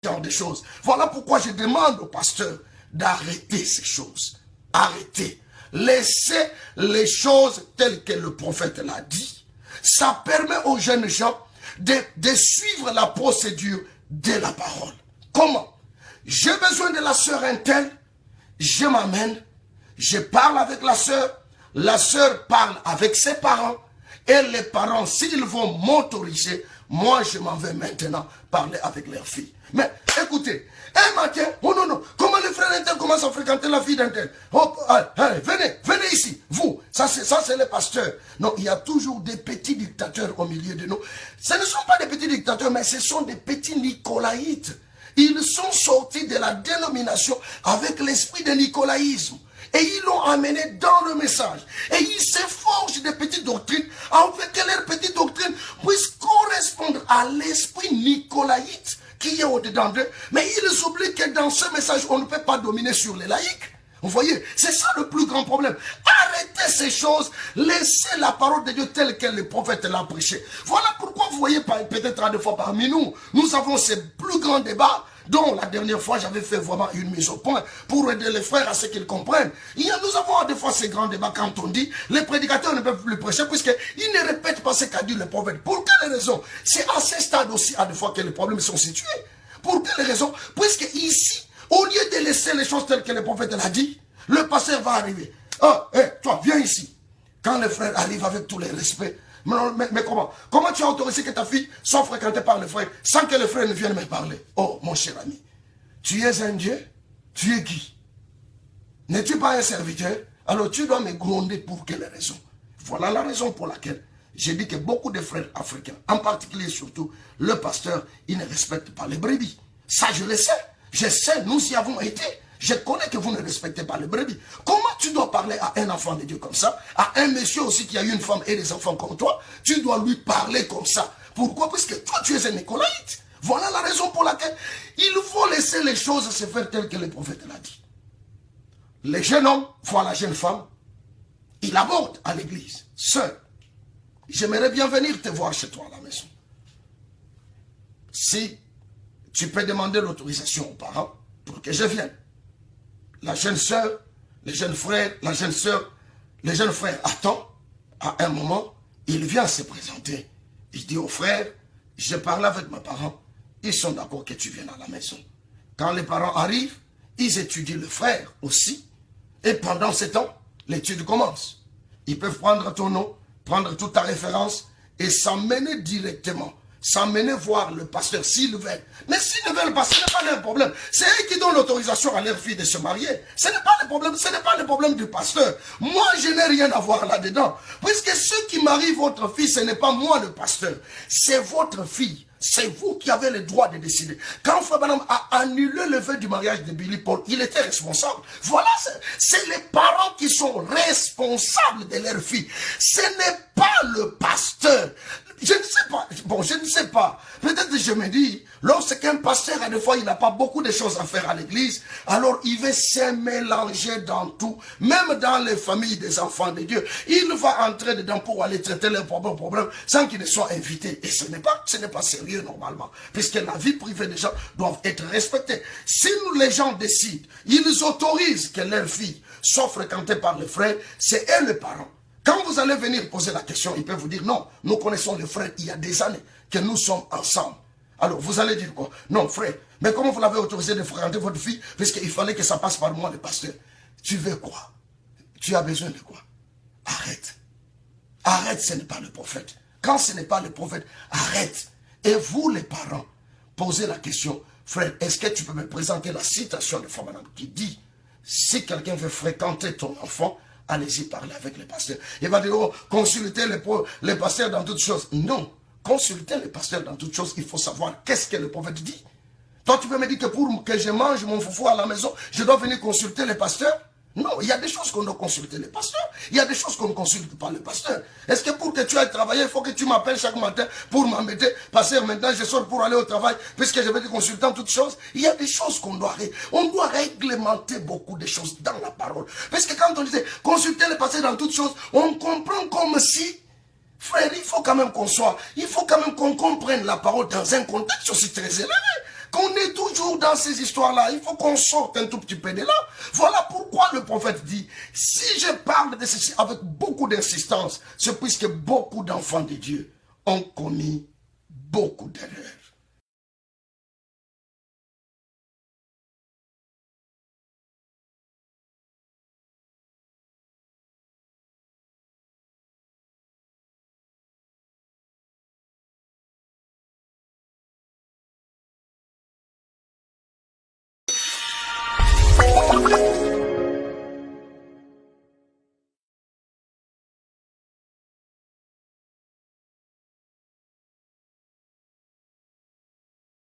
Genre de choses. Voilà pourquoi je demande au pasteur d'arrêter ces choses. Arrêtez. Laissez les choses telles que le prophète l'a dit. Ça permet aux jeunes gens de suivre la procédure de la parole. Comment? J'ai besoin de la sœur Intel, je m'amène, je parle avec la sœur parle avec ses parents, et les parents, s'ils vont m'autoriser, moi je m'en vais maintenant parler avec leur fille. Mais écoutez, un matin, oh non, non, comment le frère Intel commence à fréquenter la fille d'Intel? Oh, venez ici, vous, ça c'est le pasteur. Non, il y a toujours des petits dictateurs au milieu de nous. Ce ne sont pas des petits dictateurs, mais ce sont des petits nicolaïtes. Ils sont sortis de la dénomination avec l'esprit de nicolaïsme. Et ils l'ont amené dans le message. Et ils s'efforcent des petites doctrines, afin que leurs petites doctrines puissent correspondre à l'esprit nicolaïte qui est au-dedans d'eux. Mais ils oublient que dans ce message, on ne peut pas dominer sur les laïcs. Vous voyez, c'est ça le plus grand problème. Arrêtez ces choses, laissez la parole de Dieu telle que le prophète l'a prêché. Voilà pourquoi vous voyez peut-être des fois parmi nous, nous avons ces plus grands débats dont la dernière fois j'avais fait vraiment une mise au point pour aider les frères à ce qu'ils comprennent. Nous avons des fois ces grands débats quand on dit les prédicateurs ne peuvent plus prêcher puisqu'ils ne répètent pas ce qu'a dit le prophète. Pour quelle raison? C'est à ce stade aussi à des fois que les problèmes sont situés. Pour quelle raison? Puisque ici, au lieu de laisser les choses telles que le prophète l'a dit, le pasteur va arriver. Oh, toi, viens ici. Quand le frère arrive avec tous les respects, mais comment? Comment tu as autorisé que ta fille soit fréquentée par le frère sans que le frère ne vienne me parler? Oh, mon cher ami, tu es un Dieu? Tu es qui? N'es-tu pas un serviteur? Alors tu dois me gronder pour quelle raison? Voilà la raison pour laquelle j'ai dit que beaucoup de frères africains, en particulier surtout le pasteur, ils ne respectent pas les brebis. Ça, je le sais. Je sais, nous y avons été. Je connais que vous ne respectez pas les brebis. Comment tu dois parler à un enfant de Dieu comme ça? À un monsieur aussi qui a une femme et des enfants comme toi? Tu dois lui parler comme ça. Pourquoi? Parce que toi, tu es un nicolaïte. Voilà la raison pour laquelle il faut laisser les choses se faire telles que le prophète l'a dit. Les jeunes hommes voient la jeune femme. Il aborde à l'église. Sœur, j'aimerais bien venir te voir chez toi à la maison. Si tu peux demander l'autorisation aux parents pour que je vienne. La jeune sœur, les jeunes frères, la jeune sœur, les jeunes frères attendent. À un moment, il vient se présenter. Il dit au frère, je parle avec mes parents. Ils sont d'accord que tu viennes à la maison. Quand les parents arrivent, ils étudient le frère aussi. Et pendant ce temps, l'étude commence. Ils peuvent prendre ton nom, prendre toute ta référence et s'emmener directement. S'emmener voir le pasteur s'ils veulent. Mais s'ils ne veulent pas, ce n'est pas leur problème. C'est eux qui donnent l'autorisation à leur fille de se marier. Ce n'est pas le problème, ce n'est pas le problème du pasteur. Moi, je n'ai rien à voir là-dedans. Puisque ceux qui marient votre fille, ce n'est pas moi le pasteur. C'est votre fille. C'est vous qui avez le droit de décider. Quand Frère Branham a annulé le vœu du mariage de Billy Paul, il était responsable. Voilà, c'est les parents qui sont responsables de leur fille. Ce n'est pas le pasteur. Je ne sais pas. Bon, je ne sais pas. Peut-être que je me dis, lorsqu'un pasteur, à des fois, il n'a pas beaucoup de choses à faire à l'église, alors il va se mélanger dans tout, même dans les familles des enfants de Dieu. Il va entrer dedans pour aller traiter leurs problèmes sans qu'ils ne soient invités. Et ce n'est pas sérieux normalement, puisque la vie privée des gens doit être respectée. Si nous, les gens décident, ils autorisent que leur fille soit fréquentée par les frères, c'est eux les parents. Quand vous allez venir poser la question, ils peuvent vous dire, non, nous connaissons les frères il y a des années que nous sommes ensemble. Alors, vous allez dire quoi? Non, frère, mais comment vous l'avez autorisé de fréquenter votre fille? Puisqu'il fallait que ça passe par moi, le pasteur. Tu veux quoi? Tu as besoin de quoi? Arrête. Arrête, ce n'est pas le prophète. Quand ce n'est pas le prophète, arrête. Et vous, les parents, posez la question, frère, est-ce que tu peux me présenter la citation de Frère Branham qui dit, si quelqu'un veut fréquenter ton enfant, allez-y parler avec le pasteur. Il va dire, oh, consultez les pasteurs dans toutes choses. Non, consultez les pasteurs dans toutes choses. Il faut savoir qu'est-ce que le prophète dit. Toi, tu peux me dire que pour que je mange mon foufou à la maison, je dois venir consulter les pasteurs? Non, il y a des choses qu'on doit consulter les pasteurs. Il y a des choses qu'on ne consulte pas les pasteurs. Est-ce que pour que tu ailles travailler, il faut que tu m'appelles chaque matin pour m'embêter? Pasteur, maintenant je sors pour aller au travail, puisque je vais te consulter en toutes choses. Il y a des choses qu'on doit réglementer beaucoup de choses dans la parole. Parce que quand on disait consulter les pasteurs dans toutes choses, on comprend comme si Frère, il faut quand même qu'on comprenne la parole dans un contexte aussi très élevé. Qu'on est toujours dans ces histoires-là, il faut qu'on sorte un tout petit peu de là. Voilà pourquoi le prophète dit, si je parle de ceci avec beaucoup d'insistance, c'est puisque beaucoup d'enfants de Dieu ont commis beaucoup d'erreurs.